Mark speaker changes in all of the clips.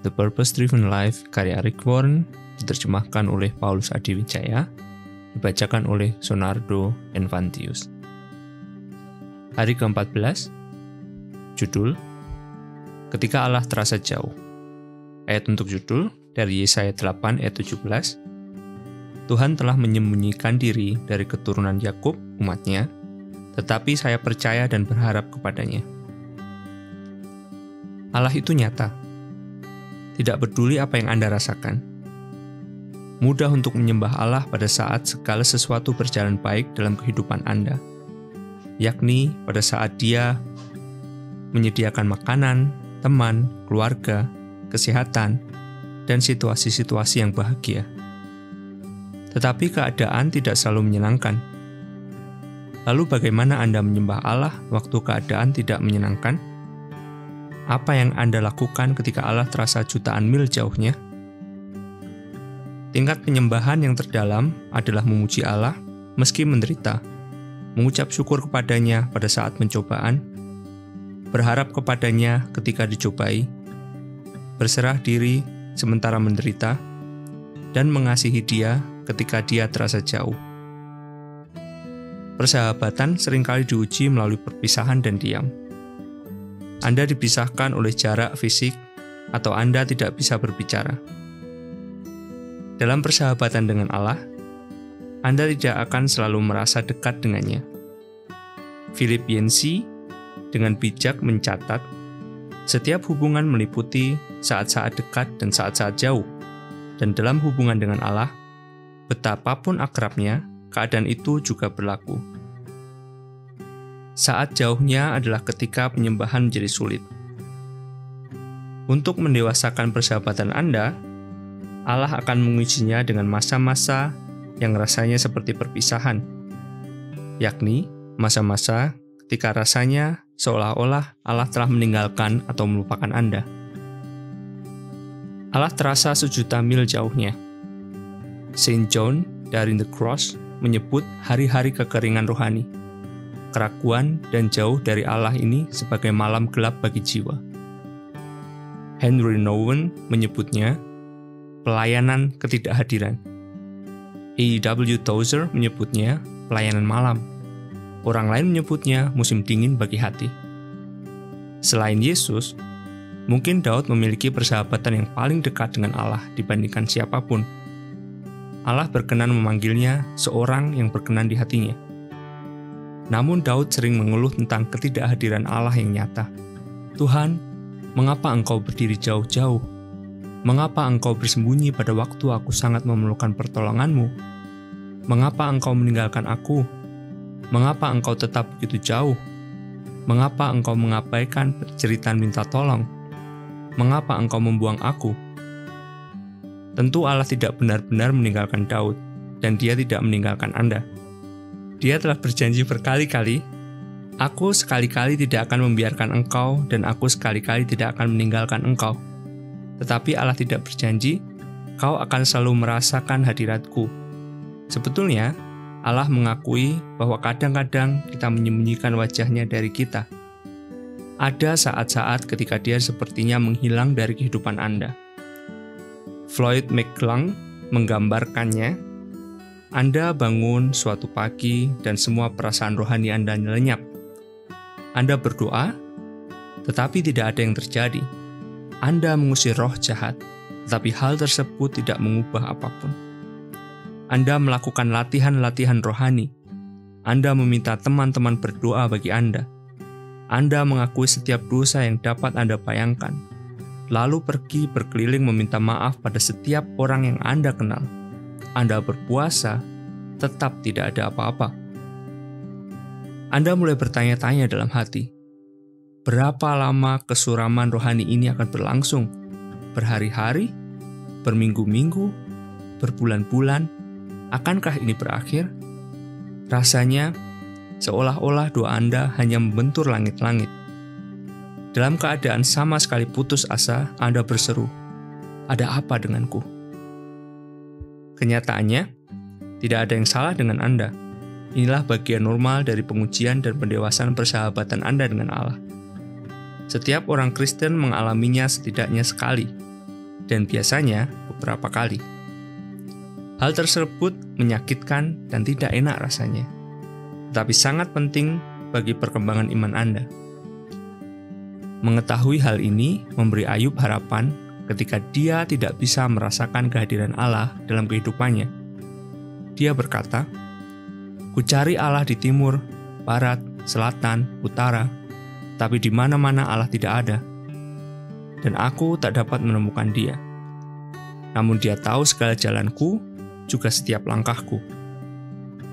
Speaker 1: The Purpose Driven Life karya Rick Warren, diterjemahkan oleh Paulus Adiwijaya, dibacakan oleh Sonardo Envantius. Hari ke-14, judul, Ketika Allah Terasa Jauh. Ayat untuk judul dari Yesaya 8 ayat 17, Tuhan telah menyembunyikan diri dari keturunan Yakub, umatnya, tetapi saya percaya dan berharap kepadanya. Allah itu nyata. Tidak peduli apa yang Anda rasakan. Mudah untuk menyembah Allah pada saat segala sesuatu berjalan baik dalam kehidupan Anda, yakni pada saat Dia menyediakan makanan, teman, keluarga, kesehatan, dan situasi-situasi yang bahagia. Tetapi keadaan tidak selalu menyenangkan. Lalu bagaimana Anda menyembah Allah waktu keadaan tidak menyenangkan? Apa yang Anda lakukan ketika Allah terasa jutaan mil jauhnya? Tingkat penyembahan yang terdalam adalah memuji Allah meski menderita, mengucap syukur kepadanya pada saat pencobaan, berharap kepadanya ketika dicobai, berserah diri sementara menderita, dan mengasihi Dia ketika Dia terasa jauh. Persahabatan seringkali diuji melalui perpisahan dan diam. Anda dipisahkan oleh jarak fisik, atau Anda tidak bisa berbicara. Dalam persahabatan dengan Allah, Anda tidak akan selalu merasa dekat dengannya. Philip Yancey dengan bijak mencatat, setiap hubungan meliputi saat-saat dekat dan saat-saat jauh, dan dalam hubungan dengan Allah, betapapun akrabnya, keadaan itu juga berlaku. Saat jauhnya adalah ketika penyembahan menjadi sulit. Untuk mendewasakan persahabatan Anda, Allah akan mengujinya dengan masa-masa yang rasanya seperti perpisahan, yakni masa-masa ketika rasanya seolah-olah Allah telah meninggalkan atau melupakan Anda. Allah terasa sejuta mil jauhnya. Saint John dari The Cross menyebut hari-hari kekeringan rohani, keraguan dan jauh dari Allah ini sebagai malam gelap bagi jiwa. Henry Nouwen menyebutnya pelayanan ketidakhadiran. A.W. Tozer menyebutnya pelayanan malam. Orang lain menyebutnya musim dingin bagi hati. Selain Yesus, mungkin Daud memiliki persahabatan yang paling dekat dengan Allah dibandingkan siapapun. Allah berkenan memanggilnya seorang yang berkenan di hatinya. Namun Daud sering mengeluh tentang ketidakhadiran Allah yang nyata. Tuhan, mengapa Engkau berdiri jauh-jauh? Mengapa Engkau bersembunyi pada waktu aku sangat memerlukan pertolongan-Mu? Mengapa Engkau meninggalkan aku? Mengapa Engkau tetap begitu jauh? Mengapa Engkau mengabaikan jeritan minta tolong? Mengapa Engkau membuang aku? Tentu Allah tidak benar-benar meninggalkan Daud, dan Dia tidak meninggalkan Anda. Dia telah berjanji berkali-kali, Aku sekali-kali tidak akan membiarkan engkau, dan aku sekali-kali tidak akan meninggalkan engkau. Tetapi Allah tidak berjanji, kau akan selalu merasakan hadiratku. Sebetulnya, Allah mengakui bahwa kadang-kadang kita menyembunyikan wajahnya dari kita. Ada saat-saat ketika Dia sepertinya menghilang dari kehidupan Anda. Floyd McClung menggambarkannya, Anda bangun suatu pagi dan semua perasaan rohani Anda lenyap. Anda berdoa, tetapi tidak ada yang terjadi. Anda mengusir roh jahat, tetapi hal tersebut tidak mengubah apapun. Anda melakukan latihan-latihan rohani. Anda meminta teman-teman berdoa bagi Anda. Anda mengakui setiap dosa yang dapat Anda bayangkan, lalu pergi berkeliling meminta maaf pada setiap orang yang Anda kenal. Anda berpuasa, tetap tidak ada apa-apa. Anda mulai bertanya-tanya dalam hati, berapa lama kesuraman rohani ini akan berlangsung? Berhari-hari? Berminggu-minggu? Berbulan-bulan? Akankah ini berakhir? Rasanya, seolah-olah doa Anda hanya membentur langit-langit. Dalam keadaan sama sekali putus asa, Anda berseru, ada apa denganku? Kenyataannya, tidak ada yang salah dengan Anda. Inilah bagian normal dari pengujian dan pendewasaan persahabatan Anda dengan Allah. Setiap orang Kristen mengalaminya setidaknya sekali. dan biasanya beberapa kali. Hal tersebut menyakitkan dan tidak enak rasanya, tetapi sangat penting bagi perkembangan iman Anda. Mengetahui hal ini memberi Ayub harapan ketika dia tidak bisa merasakan kehadiran Allah dalam kehidupannya. Dia berkata, "Ku cari Allah di timur, barat, selatan, utara, tapi di mana-mana Allah tidak ada. Dan aku tak dapat menemukan Dia. Namun Dia tahu segala jalanku, juga setiap langkahku.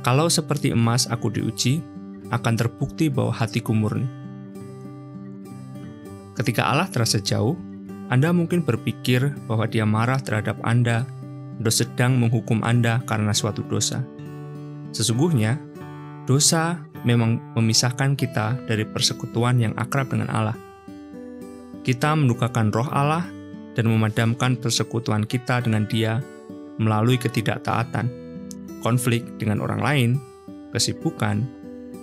Speaker 1: Kalau seperti emas aku diuji, akan terbukti bahwa hatiku murni." Ketika Allah terasa jauh, Anda mungkin berpikir bahwa Dia marah terhadap Anda atau sedang menghukum Anda karena suatu dosa. Sesungguhnya, dosa memang memisahkan kita dari persekutuan yang akrab dengan Allah. Kita mendukakan roh Allah dan memadamkan persekutuan kita dengan Dia melalui ketidaktaatan, konflik dengan orang lain, kesibukan,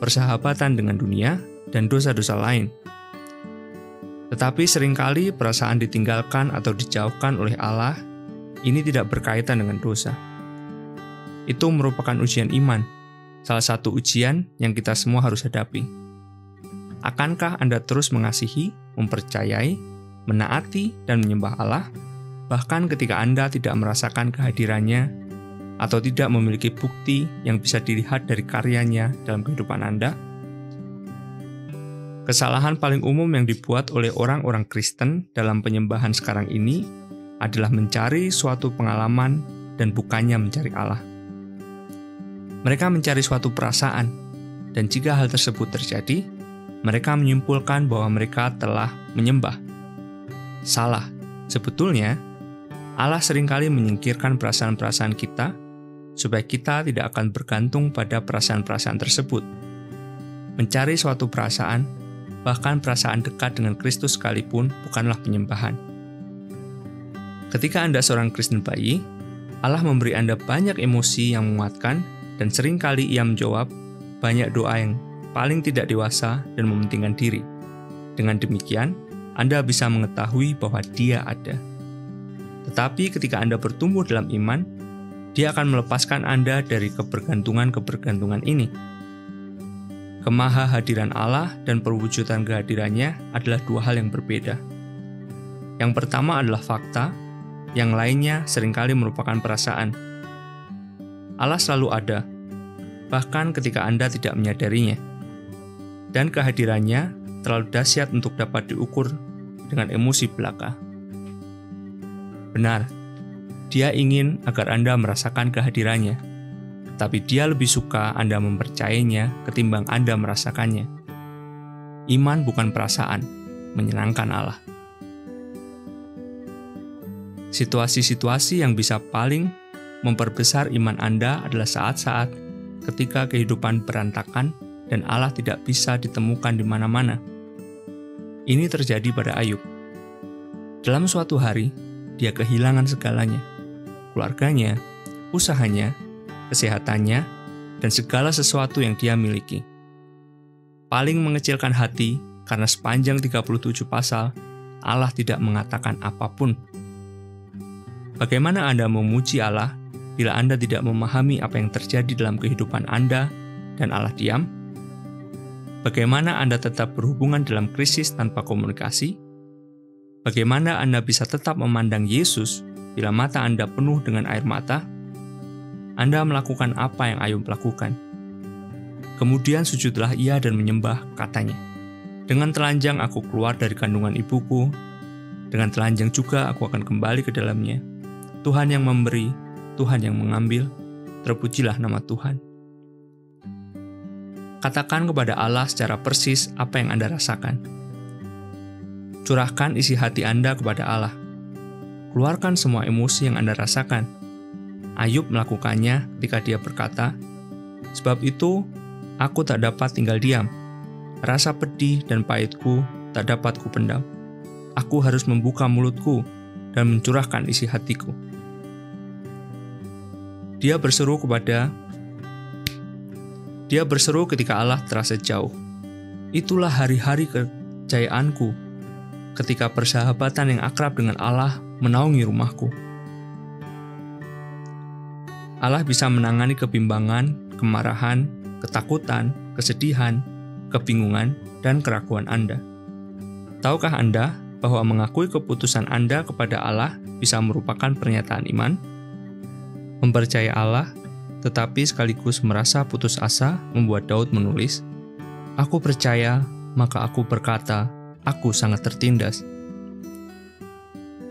Speaker 1: persahabatan dengan dunia, dan dosa-dosa lain. Tetapi seringkali perasaan ditinggalkan atau dijauhkan oleh Allah ini tidak berkaitan dengan dosa. Itu merupakan ujian iman, salah satu ujian yang kita semua harus hadapi. Akankah Anda terus mengasihi, mempercayai, menaati, dan menyembah Allah, bahkan ketika Anda tidak merasakan kehadirannya atau tidak memiliki bukti yang bisa dilihat dari karyanya dalam kehidupan Anda? Kesalahan paling umum yang dibuat oleh orang-orang Kristen dalam penyembahan sekarang ini adalah mencari suatu pengalaman dan bukannya mencari Allah. Mereka mencari suatu perasaan, dan jika hal tersebut terjadi, mereka menyimpulkan bahwa mereka telah menyembah. Salah. Sebetulnya, Allah seringkali menyingkirkan perasaan-perasaan kita supaya kita tidak akan bergantung pada perasaan-perasaan tersebut. Mencari suatu perasaan, bahkan perasaan dekat dengan Kristus sekalipun, bukanlah penyembahan. Ketika Anda seorang Kristen bayi, Allah memberi Anda banyak emosi yang menguatkan, dan seringkali Ia menjawab banyak doa yang paling tidak dewasa dan mementingkan diri. Dengan demikian, Anda bisa mengetahui bahwa Dia ada. Tetapi ketika Anda bertumbuh dalam iman, Dia akan melepaskan Anda dari kebergantungan-kebergantungan ini. Kemahahadiran Allah dan perwujudan kehadirannya adalah dua hal yang berbeda. Yang pertama adalah fakta, yang lainnya seringkali merupakan perasaan. Allah selalu ada, bahkan ketika Anda tidak menyadarinya. Dan kehadirannya terlalu dahsyat untuk dapat diukur dengan emosi belaka. Benar, Dia ingin agar Anda merasakan kehadirannya, tapi Dia lebih suka Anda mempercayainya ketimbang Anda merasakannya. Iman bukan perasaan, menyenangkan Allah. Situasi-situasi yang bisa paling memperbesar iman Anda adalah saat-saat ketika kehidupan berantakan dan Allah tidak bisa ditemukan di mana-mana. Ini terjadi pada Ayub. Dalam suatu hari, dia kehilangan segalanya. Keluarganya, usahanya, kesehatannya, dan segala sesuatu yang dia miliki. Paling mengecilkan hati karena sepanjang 37 pasal, Allah tidak mengatakan apapun. Bagaimana Anda memuji Allah bila Anda tidak memahami apa yang terjadi dalam kehidupan Anda dan Allah diam? Bagaimana Anda tetap berhubungan dalam krisis tanpa komunikasi? Bagaimana Anda bisa tetap memandang Yesus bila mata Anda penuh dengan air mata? Anda melakukan apa yang Ayub lakukan. Kemudian sujudlah ia dan menyembah, katanya. Dengan telanjang aku keluar dari kandungan ibuku, dengan telanjang juga aku akan kembali ke dalamnya. Tuhan yang memberi, Tuhan yang mengambil, terpujilah nama Tuhan. Katakan kepada Allah secara persis apa yang Anda rasakan. Curahkan isi hati Anda kepada Allah. Keluarkan semua emosi yang Anda rasakan. Ayub melakukannya ketika dia berkata, "Sebab itu, aku tak dapat tinggal diam. Rasa pedih dan pahitku tak dapat kupendam. Aku harus membuka mulutku dan mencurahkan isi hatiku." Dia berseru ketika Allah terasa jauh. Itulah hari-hari kejayaanku, ketika persahabatan yang akrab dengan Allah menaungi rumahku. Allah bisa menangani kebimbangan, kemarahan, ketakutan, kesedihan, kebingungan, dan keraguan Anda. Tahukah Anda bahwa mengakui keputusan Anda kepada Allah bisa merupakan pernyataan iman? Mempercayai Allah, tetapi sekaligus merasa putus asa membuat Daud menulis, "Aku percaya, maka aku berkata, aku sangat tertindas."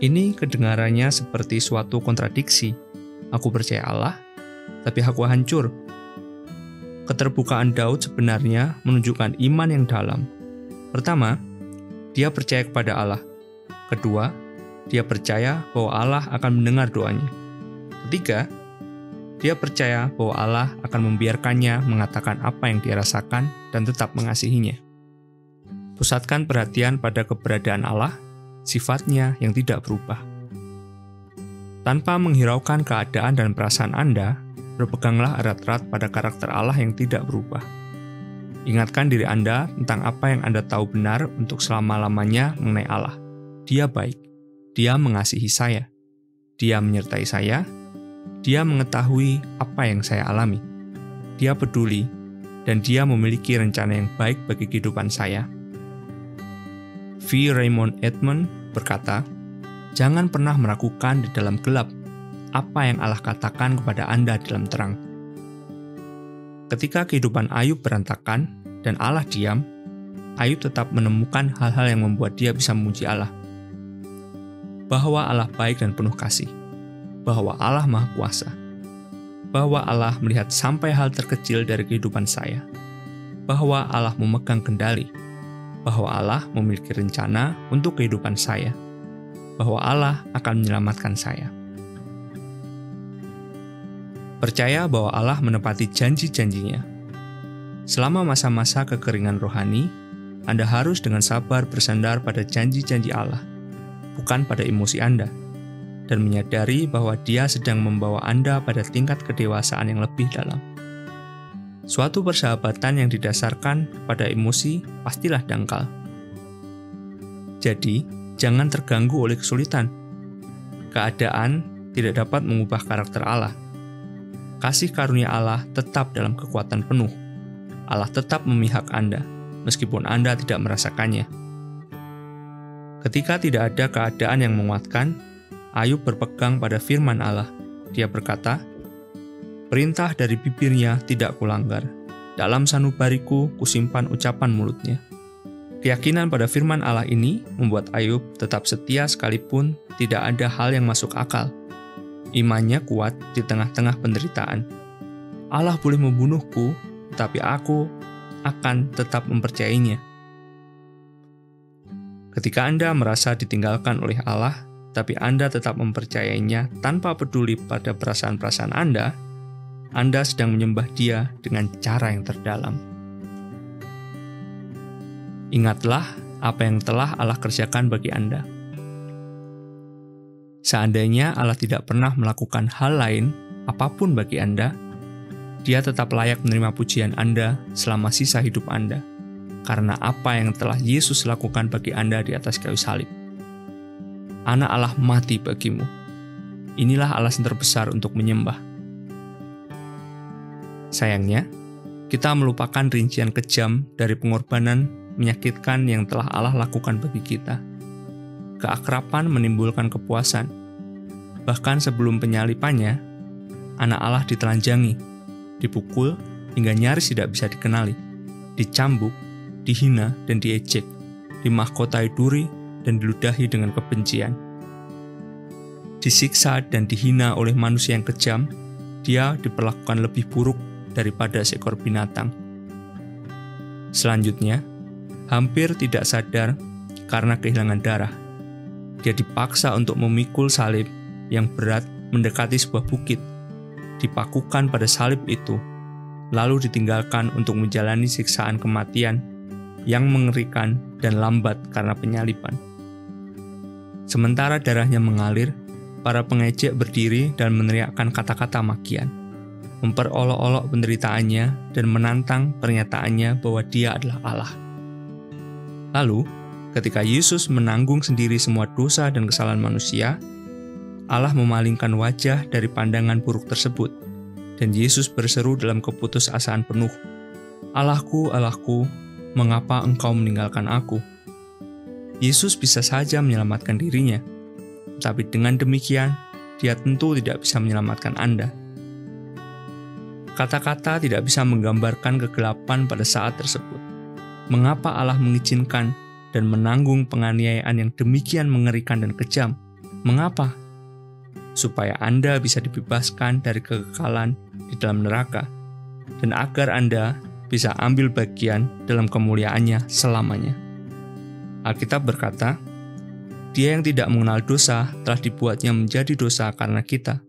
Speaker 1: Ini kedengarannya seperti suatu kontradiksi. Aku percaya Allah, tapi aku hancur. Keterbukaan Daud sebenarnya menunjukkan iman yang dalam. Pertama, dia percaya kepada Allah. Kedua, dia percaya bahwa Allah akan mendengar doanya. Ketiga, dia percaya bahwa Allah akan membiarkannya mengatakan apa yang dia rasakan dan tetap mengasihinya. Pusatkan perhatian pada keberadaan Allah, sifatnya yang tidak berubah. Tanpa menghiraukan keadaan dan perasaan Anda, berpeganglah erat-erat pada karakter Allah yang tidak berubah. Ingatkan diri Anda tentang apa yang Anda tahu benar untuk selama-lamanya mengenai Allah. Dia baik, Dia mengasihi saya, Dia menyertai saya, Dia mengetahui apa yang saya alami, Dia peduli, dan Dia memiliki rencana yang baik bagi kehidupan saya. V. Raymond Edmund berkata, "Jangan pernah meragukan di dalam gelap apa yang Allah katakan kepada Anda dalam terang." Ketika kehidupan Ayub berantakan dan Allah diam, Ayub tetap menemukan hal-hal yang membuat dia bisa memuji Allah. Bahwa Allah baik dan penuh kasih, bahwa Allah Maha Kuasa, bahwa Allah melihat sampai hal terkecil dari kehidupan saya, bahwa Allah memegang kendali, bahwa Allah memiliki rencana untuk kehidupan saya, bahwa Allah akan menyelamatkan saya. Percaya bahwa Allah menepati janji-janjinya. Selama masa-masa kekeringan rohani, Anda harus dengan sabar bersandar pada janji-janji Allah, bukan pada emosi Anda, dan menyadari bahwa Dia sedang membawa Anda pada tingkat kedewasaan yang lebih dalam. Suatu persahabatan yang didasarkan pada emosi pastilah dangkal. Jadi, jangan terganggu oleh kesulitan. Keadaan tidak dapat mengubah karakter Allah. Kasih karunia Allah tetap dalam kekuatan penuh. Allah tetap memihak Anda, meskipun Anda tidak merasakannya. Ketika tidak ada keadaan yang menguatkan, Ayub berpegang pada firman Allah. Dia berkata, "Perintah dari bibirnya tidak kulanggar. Dalam sanubariku kusimpan ucapan mulutnya." Keyakinan pada firman Allah ini membuat Ayub tetap setia sekalipun tidak ada hal yang masuk akal. Imannya kuat di tengah-tengah penderitaan. Allah boleh membunuhku, tetapi aku akan tetap mempercayainya. Ketika Anda merasa ditinggalkan oleh Allah, tapi Anda tetap mempercayainya tanpa peduli pada perasaan-perasaan Anda sedang menyembah Dia dengan cara yang terdalam. Ingatlah apa yang telah Allah kerjakan bagi Anda. Seandainya Allah tidak pernah melakukan hal lain, apapun bagi Anda, Dia tetap layak menerima pujian Anda selama sisa hidup Anda, karena apa yang telah Yesus lakukan bagi Anda di atas kayu salib. Anak Allah mati bagimu. Inilah alasan terbesar untuk menyembah. Sayangnya, kita melupakan rincian kejam dari pengorbanan menyakitkan yang telah Allah lakukan bagi kita. Keakraban menimbulkan kepuasan. Bahkan sebelum penyalipannya, anak Allah ditelanjangi, dipukul hingga nyaris tidak bisa dikenali, dicambuk, dihina dan diejek, dimahkotai duri dan diludahi dengan kebencian. Disiksa dan dihina oleh manusia yang kejam, Dia diperlakukan lebih buruk daripada seekor binatang. Selanjutnya, hampir tidak sadar karena kehilangan darah, Dia dipaksa untuk memikul salib yang berat mendekati sebuah bukit, dipakukan pada salib itu, lalu ditinggalkan untuk menjalani siksaan kematian yang mengerikan dan lambat karena penyaliban. Sementara darahnya mengalir, para pengejek berdiri dan meneriakkan kata-kata makian, memperolok-olok penderitaannya dan menantang pernyataannya bahwa Dia adalah Allah. Lalu, ketika Yesus menanggung sendiri semua dosa dan kesalahan manusia, Allah memalingkan wajah dari pandangan buruk tersebut, dan Yesus berseru dalam keputusasaan penuh, "Allahku, Allahku, mengapa engkau meninggalkan aku?" Yesus bisa saja menyelamatkan dirinya, tapi dengan demikian, Dia tentu tidak bisa menyelamatkan Anda. Kata-kata tidak bisa menggambarkan kegelapan pada saat tersebut. Mengapa Allah mengizinkan dan menanggung penganiayaan yang demikian mengerikan dan kejam? Mengapa? Supaya Anda bisa dibebaskan dari kekekalan di dalam neraka, dan agar Anda bisa ambil bagian dalam kemuliaannya selamanya. Alkitab berkata, Dia yang tidak mengenal dosa telah dibuatnya menjadi dosa karena kita,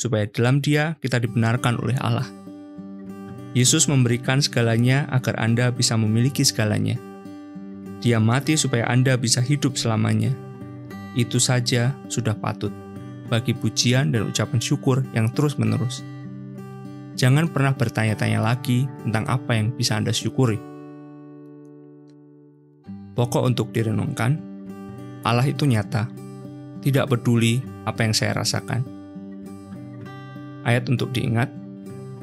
Speaker 1: supaya dalam Dia kita dibenarkan oleh Allah. Yesus memberikan segalanya agar Anda bisa memiliki segalanya. Dia mati supaya Anda bisa hidup selamanya. Itu saja sudah patut bagi pujian dan ucapan syukur yang terus-menerus. Jangan pernah bertanya-tanya lagi tentang apa yang bisa Anda syukuri. Pokok untuk direnungkan, Allah itu nyata, tidak peduli apa yang saya rasakan. Ayat untuk diingat,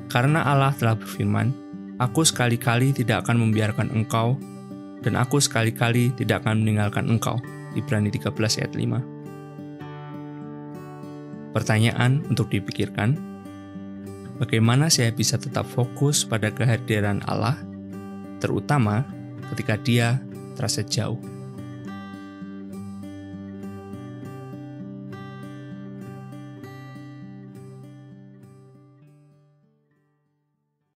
Speaker 1: karena Allah telah berfirman, "Aku sekali-kali tidak akan membiarkan engkau, dan aku sekali-kali tidak akan meninggalkan engkau." Ibrani 13 ayat 5. Pertanyaan untuk dipikirkan, bagaimana saya bisa tetap fokus pada kehadiran Allah, terutama ketika Dia terasa jauh?